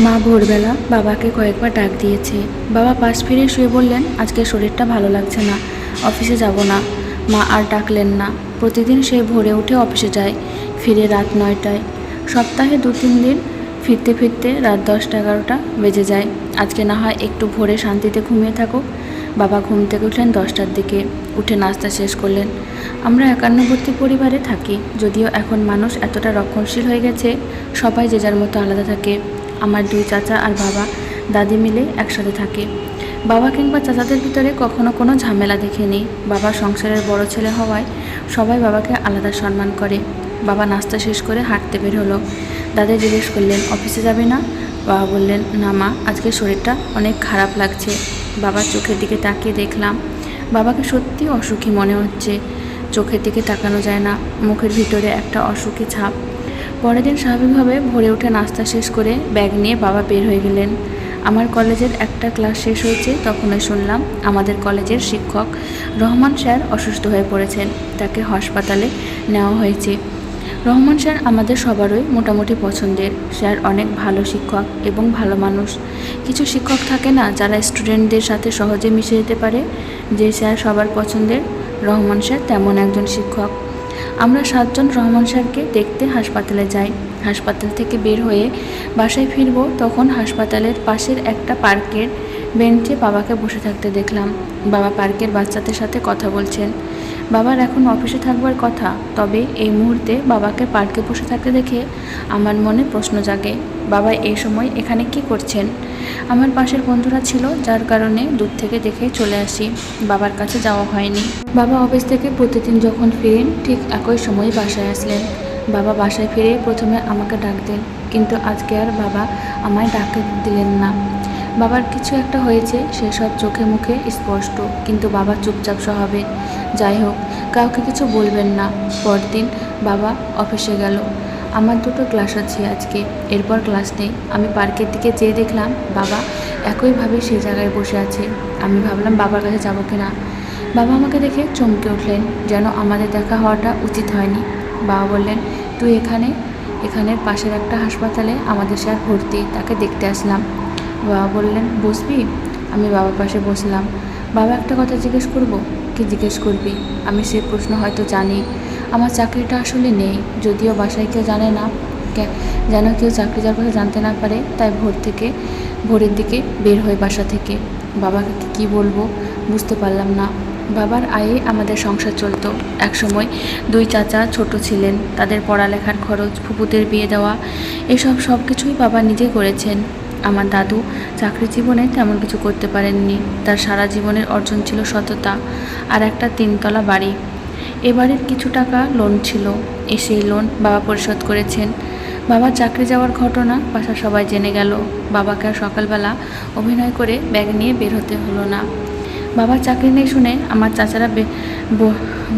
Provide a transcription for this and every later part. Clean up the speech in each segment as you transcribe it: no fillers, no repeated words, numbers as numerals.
মা ভোরবেলা বাবাকে কয়েকবার ডাক দিয়েছে। বাবা পাশ ফিরে শুয়ে বললেন, আজকে শরীরটা ভালো লাগছে না, অফিসে যাব না। মা আর ডাকলেন না। প্রতিদিন সে ভোরে উঠে অফিসে যায়, ফিরে রাত 9টায়। সপ্তাহে 2-3 দিন ফিরতে ফিরতে রাত 10টা-11টা বেজে যায়। আজকে না হয় একটু ভোরে শান্তিতে ঘুমিয়ে থাকুক। বাবা ঘুম থেকে উঠলেন 10টার দিকে, উঠে নাস্তা শেষ করলেন। আমরা একান্নবর্তী পরিবারে থাকি, যদিও এখন মানুষ এতটা রক্ষণশীল হয়ে গেছে, সবাই যে যার মতো আলাদা থাকে। আমার 2 চাচা আর বাবা দাদি মিলে একসাথে থাকে। বাবা কিংবা চাচাদের ভিতরে কখনো কোনো ঝামেলা দেখিনি। বাবা সংসারের বড় ছেলে হওয়ায় সবাই বাবাকে আলাদা সম্মান করে। বাবা নাস্তা শেষ করে হাঁটতে বের হলো। দাদি জিজ্ঞেস করলেন, অফিসে যাবে না? বাবা বললেন, না মা, আজকে শরীরটা অনেক খারাপ লাগছে। বাবার চোখের দিকে তাকিয়ে দেখলাম বাবাকে সত্যি অসুখী মনে হচ্ছে। চোখের দিকে তাকানো যায় না, মুখের ভিতরে একটা অসুখী ছাপ। পরের দিন স্বাভাবিকভাবে ভোরে উঠে নাস্তা শেষ করে ব্যাগ নিয়ে বাবা বের হয়ে গেলেন। আমার কলেজের একটা ক্লাস শেষ হয়েছে, তখনই শুনলাম আমাদের কলেজের শিক্ষক রহমান স্যার অসুস্থ হয়ে পড়েছেন, তাকে হাসপাতালে নেওয়া হয়েছে। রহমান স্যার আমাদের সবারই মোটামুটি পছন্দের। স্যার অনেক ভালো শিক্ষক এবং ভালো মানুষ। কিছু শিক্ষক থাকে না যারা স্টুডেন্টদের সাথে সহজে মিশে যেতে পারে, যে স্যার সবার পছন্দের। রহমান স্যার তেমন একজন শিক্ষক। আমরা 7 জন রহমান স্যারকে দেখতে হাসপাতালে যাই। হাসপাতাল থেকে বের হয়ে বাসায় ফিরব, তখন হাসপাতালের পাশের একটা পার্কের বেঞ্চে বাবাকে বসে থাকতে দেখলাম। বাবা পার্কের বাচ্চাদের সাথে কথা বলছেন। বাবার এখন অফিসে থাকবার কথা, তবে এই মুহূর্তে বাবাকে পার্কে বসে থাকতে দেখে আমার মনে প্রশ্ন জাগে, বাবা এই সময় এখানে কি করছেন? আমার পাশের বন্ধুরা ছিল, যার কারণে দূর থেকে দেখে চলে আসি, বাবার কাছে যাওয়া হয়নি। বাবা অফিস থেকে প্রতিদিন যখন ফিরেন ঠিক একই সময় বাসায় আসলেন। বাবা বাসায় ফিরে প্রথমে আমাকে ডাক দেন, কিন্তু আজকে আর বাবা আমায় ডাকে দিলেন না। বাবার কিছু একটা হয়েছে, সেসব চোখে মুখে স্পষ্ট, কিন্তু বাবা চুপচাপ স্বভাবের। যাই হোক, কাউকে কিছু বলবেন না। পরদিন বাবা অফিসে গেল। আমার 2টো ক্লাস আছে আজকে, এরপর ক্লাস নেই। আমি পার্কের দিকে যেয়ে দেখলাম বাবা একইভাবে সেই জায়গায় বসে আছে। আমি ভাবলাম বাবার কাছে যাবো কিনা। বাবা আমাকে দেখে চমকে উঠলেন, যেন আমাদের দেখা হওয়াটা উচিত হয়নি। বাবা বললেন, তুই এখানের পাশের একটা হাসপাতালে আমাদের স্যার ভর্তি, তাকে দেখতে আসলাম। বাবা বললেন, বসবি? আমি বাবার পাশে বসলাম। বাবা একটা কথা জিজ্ঞেস করব? কি জিজ্ঞেস করবি? আমি সে প্রশ্ন হয়তো জানি। আমার চাকরিটা আসলে নেই, যদিও বাসায় কেউ জানে না, যেন কেউ চাকরি যাওয়ার কথা জানতে না পারে। তাই ভোরের দিকে বের হয়ে বাসা থেকে। বাবাকে কি বলবো বুঝতে পারলাম না। বাবার আয়ে আমাদের সংসার চলতো। একসময় 2 চাচা ছোট ছিলেন, তাদের পড়ালেখার খরচ, ফুপুদের বিয়ে দেওয়া, সব কিছুই বাবা নিজে করেছেন। আমার দাদু চাকরি জীবনে তেমন কিছু করতে পারেননি। তার সারা জীবনের অর্জন ছিল সততা আর একটা 3তলা বাড়ি। এ বাড়ির কিছু টাকা লোন ছিল, সেই লোন বাবা পরিশোধ করেছেন। বাবার চাকরি যাওয়ার ঘটনা বাসার সবাই জেনে গেল। বাবাকে আর সকালবেলা অভিনয় করে ব্যাগ নিয়ে বের হতে হলো না। বাবার চাকরি নেই শুনে আমার চাচারা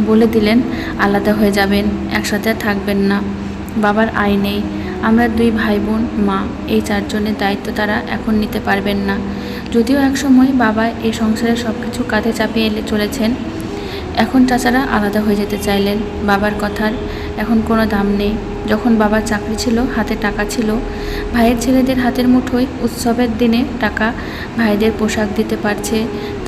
বলে দিলেন আলাদা হয়ে যাবেন, একসাথে থাকবেন না। বাবার আয় নেই। আমরা 2 ভাই বোন, মা, এই 4 জনের দায়িত্ব তারা এখন নিতে পারবেন না। যদিও একসময় বাবা এই সংসারের সব কিছু কাঁধে চাপিয়ে চলেছেন, এখন চাচারা আলাদা হয়ে যেতে চাইলেন। বাবার কথার এখন কোনো দাম নেই। যখন বাবার চাকরি ছিল, হাতে টাকা ছিল, ভাইয়ের ছেলেদের হাতের মুঠোয় উৎসবের দিনে টাকা ভাইদের পোশাক দিতে পারছে,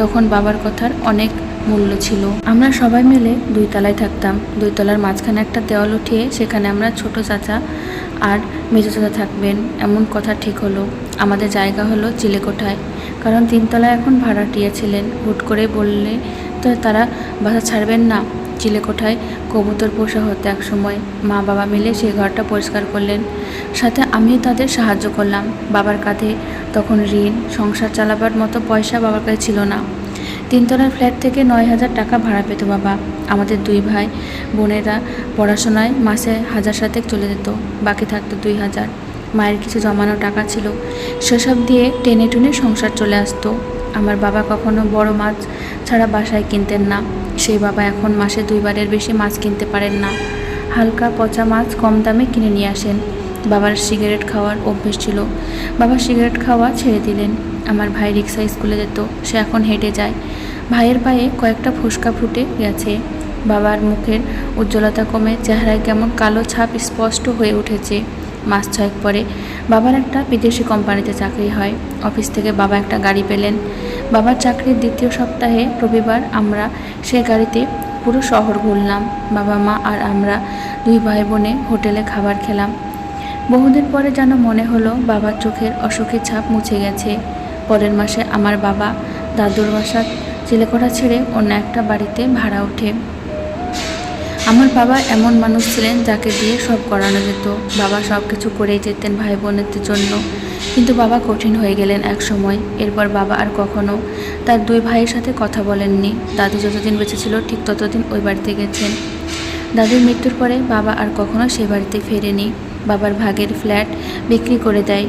তখন বাবার কথার অনেক মূল্য ছিল। আমরা সবাই মিলে 2 তলায় থাকতাম। 2 তলার মাঝখানে একটা দেওয়াল উঠিয়ে সেখানে আমরা ছোট চাচা আর মেজো চাচা থাকবেন, এমন কথা ঠিক হলো। আমাদের জায়গা হলো চিলেকোঠায়, কারণ 3 তলায় এখন ভাড়াটিয়া ছিলেন। হুট করে বললে তো তারা বাসা ছাড়বেন না। চিলেকোঠায় কবুতর পোষা হতো এক সময়। মা বাবা মিলে সেই ঘরটা পরিষ্কার করলেন, সাথে আমিও তাদের সাহায্য করলাম। বাবার কাঁধে তখন ঋণ, সংসার চালাবার মতো পয়সা বাবার কাছে ছিল না। 3 তলার ফ্ল্যাট থেকে 9,000 টাকা ভাড়া পেত বাবা। আমাদের 2 ভাই বোনেরা পড়াশোনায় মাসে 1000 চলে যেত, বাকি থাকতো 2000। মায়ের কিছু জমানো টাকা ছিল, সেসব দিয়ে টেনে টুনে সংসার চলে আসতো। আমার বাবা কখনো বড় মাছ ছাড়া বাসায় কিনতেন না। সেই বাবা এখন মাসে 2 বারের বেশি মাছ কিনতে পারেন না। হালকা পচা মাছ কম দামে কিনে নিয়ে আসেন। বাবার সিগারেট খাওয়ার অভ্যেস ছিল, বাবা সিগারেট খাওয়া ছেড়ে দিলেন। আমার ভাই রিক্সায় স্কুলে যেত, সে এখন হেঁটে যায়। ভাইয়ের পায়ে কয়েকটা ফোস্কা ফুটে গেছে। বাবার মুখের উজ্জ্বলতা কমে চেহারায় কেমন কালো ছাপ স্পষ্ট হয়ে উঠেছে। মাস 6 পরে বাবার একটা বিদেশি কোম্পানিতে চাকরি হয়। অফিস থেকে বাবা একটা গাড়ি পেলেন। বাবার চাকরির দ্বিতীয় সপ্তাহে রবিবার আমরা সেই গাড়িতে পুরো শহর ঘুরলাম। বাবা, মা আর আমরা 2 ভাই বোনে হোটেলে খাবার খেলাম। বহুদিন পরে যেন মনে হলো বাবার চোখের অসুখের ছাপ মুছে গেছে। পরের মাসে আমার বাবা দাদুর বাসার চিলেকোঠা ছেড়ে অন্য একটা বাড়িতে ভাড়া ওঠে। আমার বাবা এমন মানুষ ছিলেন যাকে দিয়ে সব করানো যেত। বাবা সব কিছু করেই যেতেন ভাই বোনদের জন্য, কিন্তু বাবা কঠিন হয়ে গেলেন এক সময়। এরপর বাবা আর কখনো তার 2 ভাইয়ের সাথে কথা বলেননি। দাদু যতদিন বেঁচে ছিল ঠিক ততদিন ওই বাড়িতে গেছেন। দাদুর মৃত্যুর পরে বাবা আর কখনো সেই বাড়িতে ফেরেনি। বাবার ভাগের ফ্ল্যাট বিক্রি করে দেয়।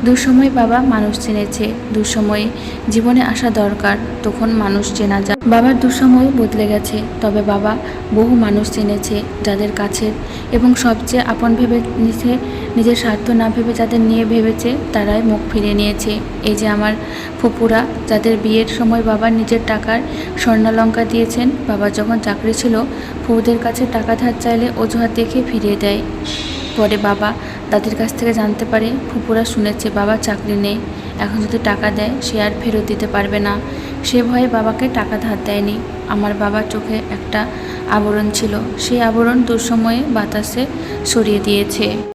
দুঃসময় বাবা মানুষ চিনেছে। দুঃসময়ে জীবনে আসা দরকার, তখন মানুষ চেনা যায়। বাবার দুঃসময় বদলে গেছে, তবে বাবা বহু মানুষ চিনেছে যাদের কাছের এবং সবচেয়ে আপন ভেবে নিছে। নিজের স্বার্থ না ভেবে যাদের নিয়ে ভেবেছে তারাই মুখ ফিরিয়ে নিয়েছে। এই যে আমার ফুপুরা, যাদের বিয়ের সময় বাবা নিজের টাকার স্বর্ণালঙ্কার দিয়েছেন। বাবা যখন চাকরি ছিল ফুপুদের কাছে টাকা ধার চাইলে অজুহাত দেখিয়ে ফিরিয়ে দেয়। পরে বাবা দাদির কাছ থেকে জানতে পারে ফুপুরা শুনেছে বাবার চাকরি নেই, এখন যদি টাকা দেয় সে আর ফেরত দিতে পারবে না। সে ভয়ে বাবাকে টাকা ধার দেয়নি। আমার বাবার চোখে একটা আবরণ ছিল, সেই আবরণ দুঃসময়ে বাতাসে সরিয়ে দিয়েছে।